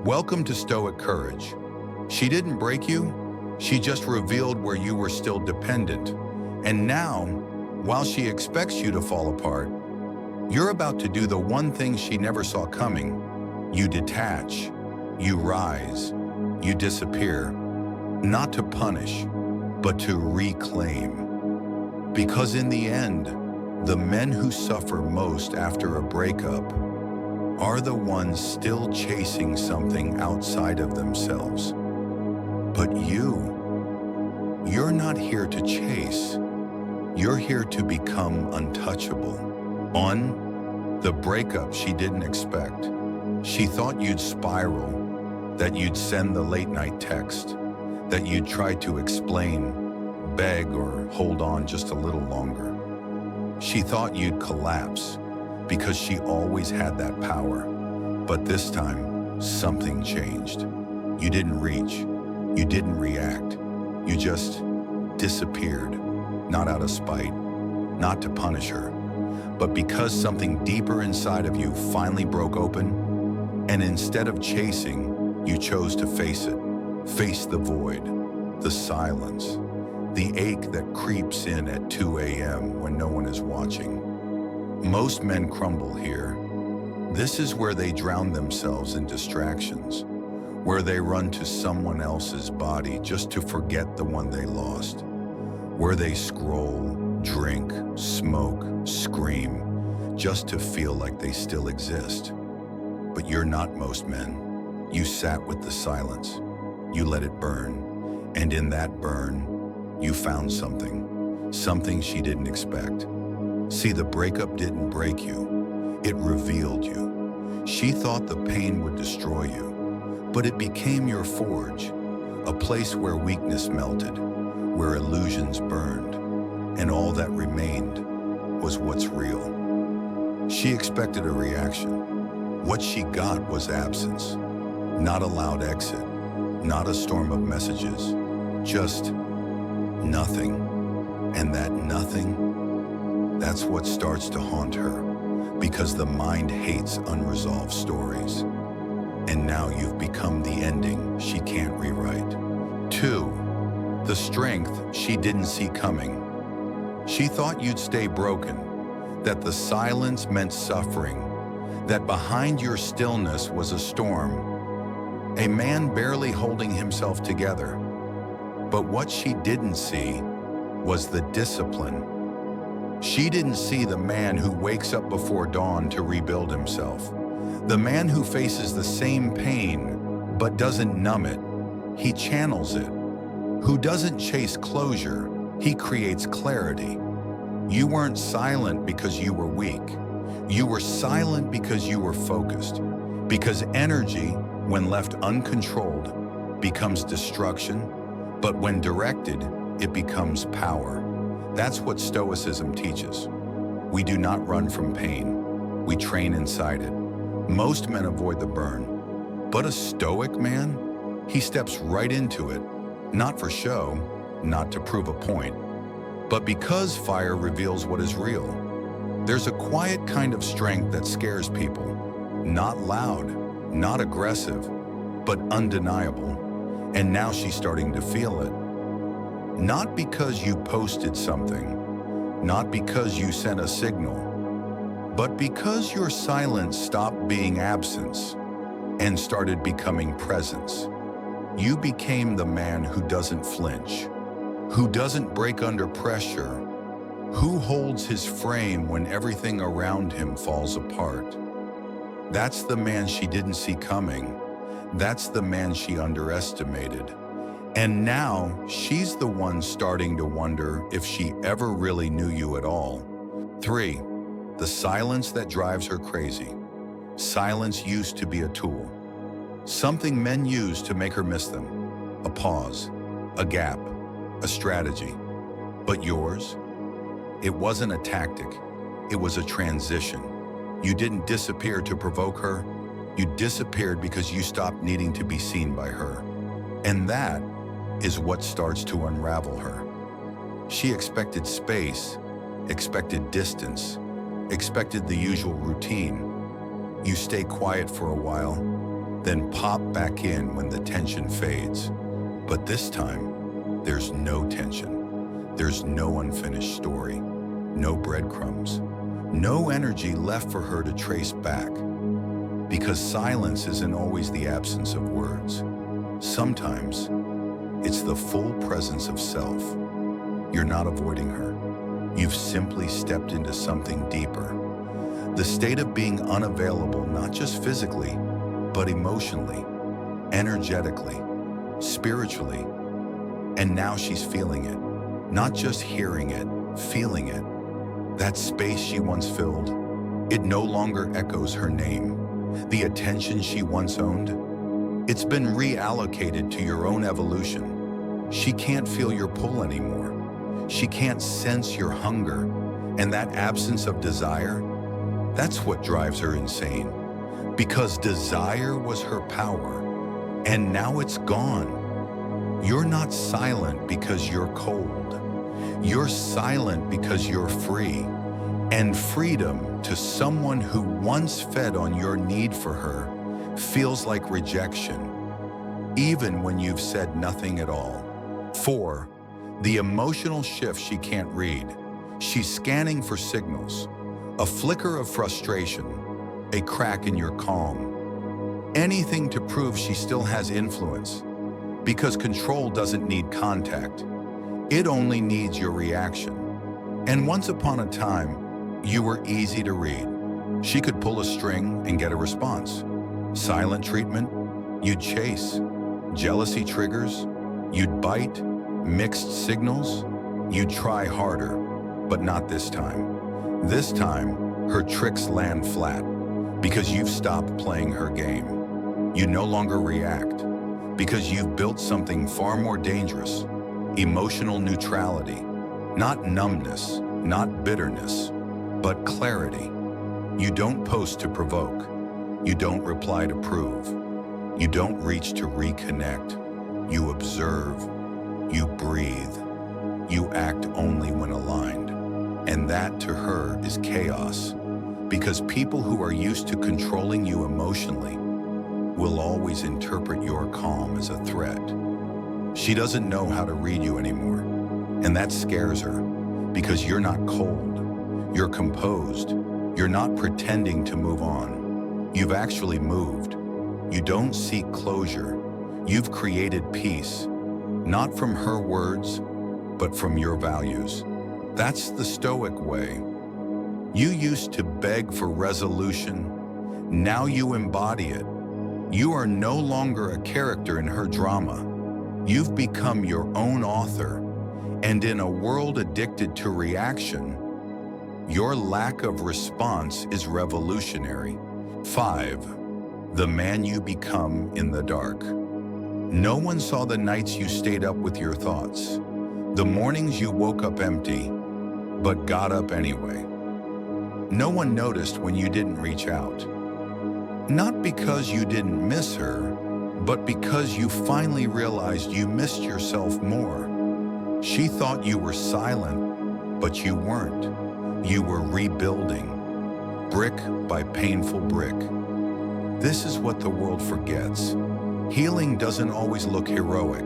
Welcome to Stoic Courage. She didn't break you, she just revealed where you were still dependent. And now, while she expects you to fall apart, you're about to do the one thing she never saw coming. You detach, you rise, you disappear, not to punish, but to reclaim. Because in the end, the men who suffer most after a breakup are the ones still chasing something outside of themselves. But you're not here to chase. You're here to become untouchable. On the breakup she didn't expect, she thought you'd spiral, that you'd send the late-night text, that you'd try to explain, beg, or hold on just a little longer. She thought you'd collapse, because she always had that power. But this time, something changed. You didn't reach. You didn't react. You just disappeared. Not out of spite, not to punish her, but because something deeper inside of you finally broke open, and instead of chasing, you chose to face it. Face the void, the silence, the ache that creeps in at 2 a.m. when no one is watching. Most men crumble here. This is where they drown themselves in distractions, where they run to someone else's body just to forget the one they lost, where they scroll, drink, smoke, scream, just to feel like they still exist. But you're not most men. You sat with the silence. You let it burn. And in that burn, you found something she didn't expect. See, the breakup didn't break you, it revealed you. She thought the pain would destroy you, but it became your forge, a place where weakness melted, where illusions burned, and all that remained was what's real. She expected a reaction. What she got was absence, not a loud exit, not a storm of messages, just nothing. And that nothing, that's what starts to haunt her, because the mind hates unresolved stories. And now you've become the ending she can't rewrite. 2. The strength she didn't see coming. She thought you'd stay broken, that the silence meant suffering, that behind your stillness was a storm, a man barely holding himself together. But what she didn't see was the discipline. She didn't see the man who wakes up before dawn to rebuild himself, the man who faces the same pain but doesn't numb it, he channels it, who doesn't chase closure, he creates clarity. You weren't silent because you were weak. You were silent because you were focused, because energy, when left uncontrolled, becomes destruction, but when directed, it becomes power. That's what Stoicism teaches. We do not run from pain. We train inside it. Most men avoid the burn, but a Stoic man, he steps right into it, not for show, not to prove a point, but because fire reveals what is real. There's a quiet kind of strength that scares people, not loud, not aggressive, but undeniable. And now she's starting to feel it. Not because you posted something, not because you sent a signal, but because your silence stopped being absence and started becoming presence. You became the man who doesn't flinch, who doesn't break under pressure, who holds his frame when everything around him falls apart. That's the man she didn't see coming. That's the man she underestimated. And now she's the one starting to wonder if she ever really knew you at all. 3. The silence that drives her crazy. Silence used to be a tool, something men use to make her miss them. A pause, a gap, a strategy. But yours? It wasn't a tactic, it was a transition. You didn't disappear to provoke her, you disappeared because you stopped needing to be seen by her. And that is what starts to unravel her. She expected space, expected distance, expected the usual routine. You stay quiet for a while, then pop back in when the tension fades. But this time, there's no tension. There's no unfinished story, no breadcrumbs, no energy left for her to trace back. Because silence isn't always the absence of words. Sometimes, it's the full presence of self. You're not avoiding her. You've simply stepped into something deeper. The state of being unavailable, not just physically, but emotionally, energetically, spiritually. And now she's feeling it, not just hearing it, feeling it. That space she once filled, it no longer echoes her name. The attention she once owned, it's been reallocated to your own evolution. She can't feel your pull anymore. She can't sense your hunger. And that absence of desire, that's what drives her insane. Because desire was her power, and now it's gone. You're not silent because you're cold. You're silent because you're free. And freedom to someone who once fed on your need for her feels like rejection, even when you've said nothing at all. 4. The emotional shift she can't read. She's scanning for signals, a flicker of frustration, a crack in your calm, anything to prove she still has influence. Because control doesn't need contact. It only needs your reaction. And once upon a time, you were easy to read. She could pull a string and get a response. Silent treatment, you'd chase. Jealousy triggers, you'd bite. Mixed signals, you'd try harder. But not this time. This time, her tricks land flat because you've stopped playing her game. You no longer react because you've built something far more dangerous. Emotional neutrality. Not numbness, not bitterness, but clarity. You don't post to provoke. You don't reply to prove. You don't reach to reconnect. You observe. You breathe. You act only when aligned. And that to her is chaos. Because people who are used to controlling you emotionally will always interpret your calm as a threat. She doesn't know how to read you anymore. And that scares her. Because you're not cold. You're composed. You're not pretending to move on. You've actually moved. You don't seek closure. You've created peace, not from her words, but from your values. That's the Stoic way. You used to beg for resolution. Now you embody it. You are no longer a character in her drama. You've become your own author. And in a world addicted to reaction, your lack of response is revolutionary. 5. The man you become in the dark. No one saw the nights you stayed up with your thoughts, the mornings you woke up empty, but got up anyway. No one noticed when you didn't reach out. Not because you didn't miss her, but because you finally realized you missed yourself more. She thought you were silent, but you weren't. You were rebuilding, brick by painful brick. This is what the world forgets. Healing doesn't always look heroic.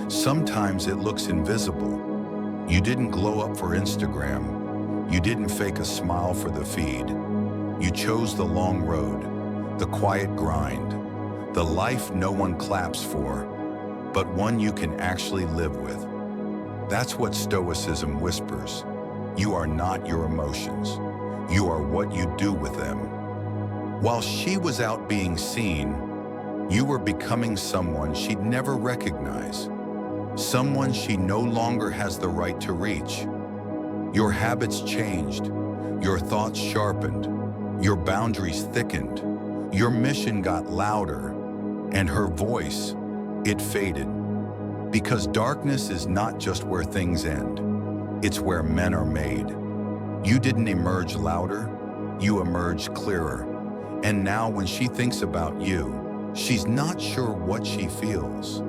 Sometimes it looks invisible. You didn't glow up for Instagram. You didn't fake a smile for the feed. You chose the long road, the quiet grind, the life no one claps for, but one you can actually live with. That's what Stoicism whispers. You are not your emotions. You are what you do with them. While she was out being seen, you were becoming someone she'd never recognize. Someone she no longer has the right to reach. Your habits changed. Your thoughts sharpened. Your boundaries thickened. Your mission got louder. And her voice, it faded. Because darkness is not just where things end. It's where men are made. You didn't emerge louder. You emerged clearer. And now when she thinks about you, she's not sure what she feels.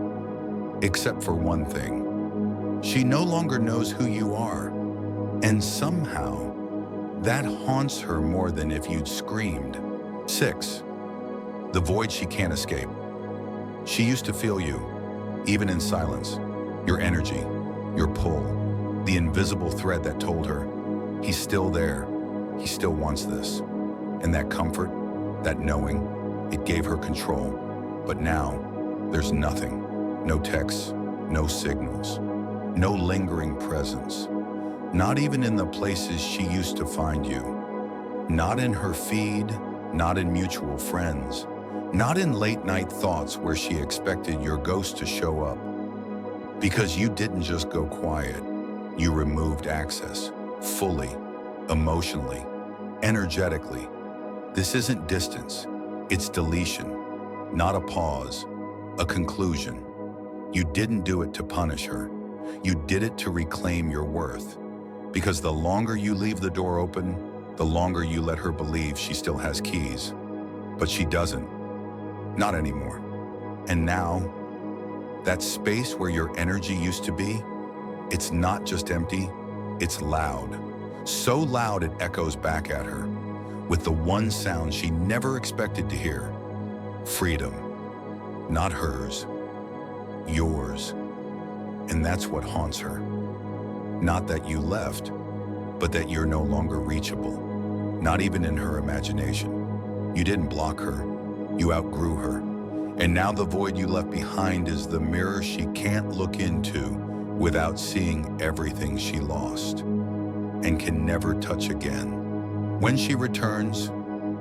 Except for one thing. She no longer knows who you are. And somehow, that haunts her more than if you'd screamed. 6. The void she can't escape. She used to feel you, even in silence, your energy, your pull, the invisible thread that told her, he's still there, he still wants this. And that comfort, that knowing, it gave her control. But now, there's nothing. No texts, no signals, no lingering presence. Not even in the places she used to find you. Not in her feed, not in mutual friends, not in late-night thoughts where she expected your ghost to show up. Because you didn't just go quiet, you removed access, fully, emotionally, energetically. This isn't distance, it's deletion, not a pause, a conclusion. You didn't do it to punish her. You did it to reclaim your worth. Because the longer you leave the door open, the longer you let her believe she still has keys. But she doesn't. Not anymore. And now, that space where your energy used to be, it's not just empty, it's loud. So loud it echoes back at her, with the one sound she never expected to hear. Freedom. Not hers. Yours. And that's what haunts her. Not that you left, but that you're no longer reachable. Not even in her imagination. You didn't block her. You outgrew her. And now the void you left behind is the mirror she can't look into without seeing everything she lost and can never touch again. When she returns,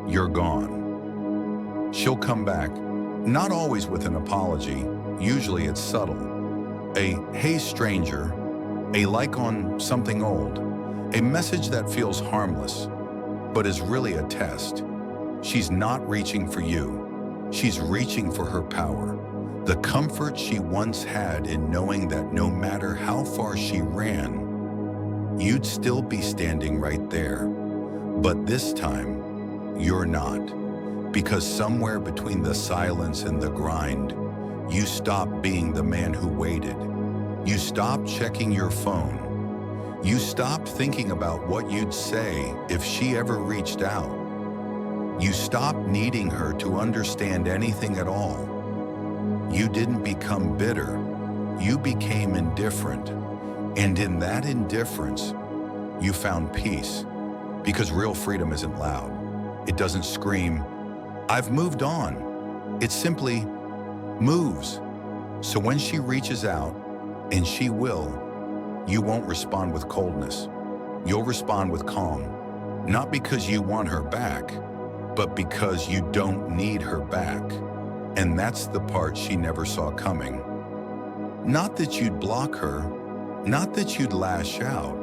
you're gone. She'll come back, not always with an apology. Usually it's subtle. A "hey stranger," a like on something old, a message that feels harmless, but is really a test. She's not reaching for you. She's reaching for her power, the comfort she once had in knowing that no matter how far she ran, you'd still be standing right there. But this time, you're not. Because somewhere between the silence and the grind, you stopped being the man who waited. You stopped checking your phone. You stopped thinking about what you'd say if she ever reached out. You stopped needing her to understand anything at all. You didn't become bitter. You became indifferent. And in that indifference, you found peace. Because real freedom isn't loud. It doesn't scream, "I've moved on." It simply moves. So when she reaches out, and she will, you won't respond with coldness. You'll respond with calm. Not because you want her back, but because you don't need her back. And that's the part she never saw coming. Not that you'd block her, not that you'd lash out,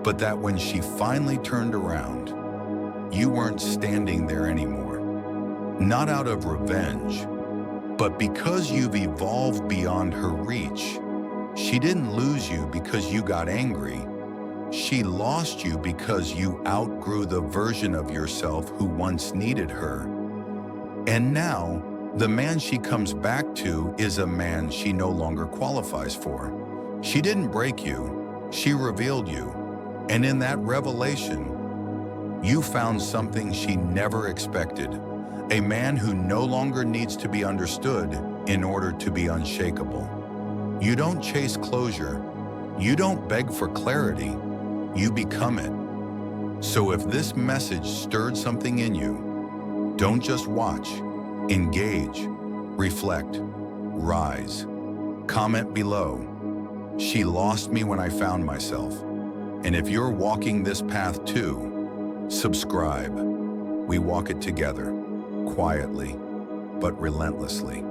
but that when she finally turned around, you weren't standing there anymore. Not out of revenge, but because you've evolved beyond her reach. She didn't lose you because you got angry. She lost you because you outgrew the version of yourself who once needed her. And now, the man she comes back to is a man she no longer qualifies for. She didn't break you, she revealed you. And in that revelation, you found something she never expected. A man who no longer needs to be understood in order to be unshakable. You don't chase closure. You don't beg for clarity. You become it. So if this message stirred something in you, don't just watch. Engage. Reflect. Rise. Comment below. She lost me when I found myself. And if you're walking this path too, subscribe. We walk it together, quietly, but relentlessly.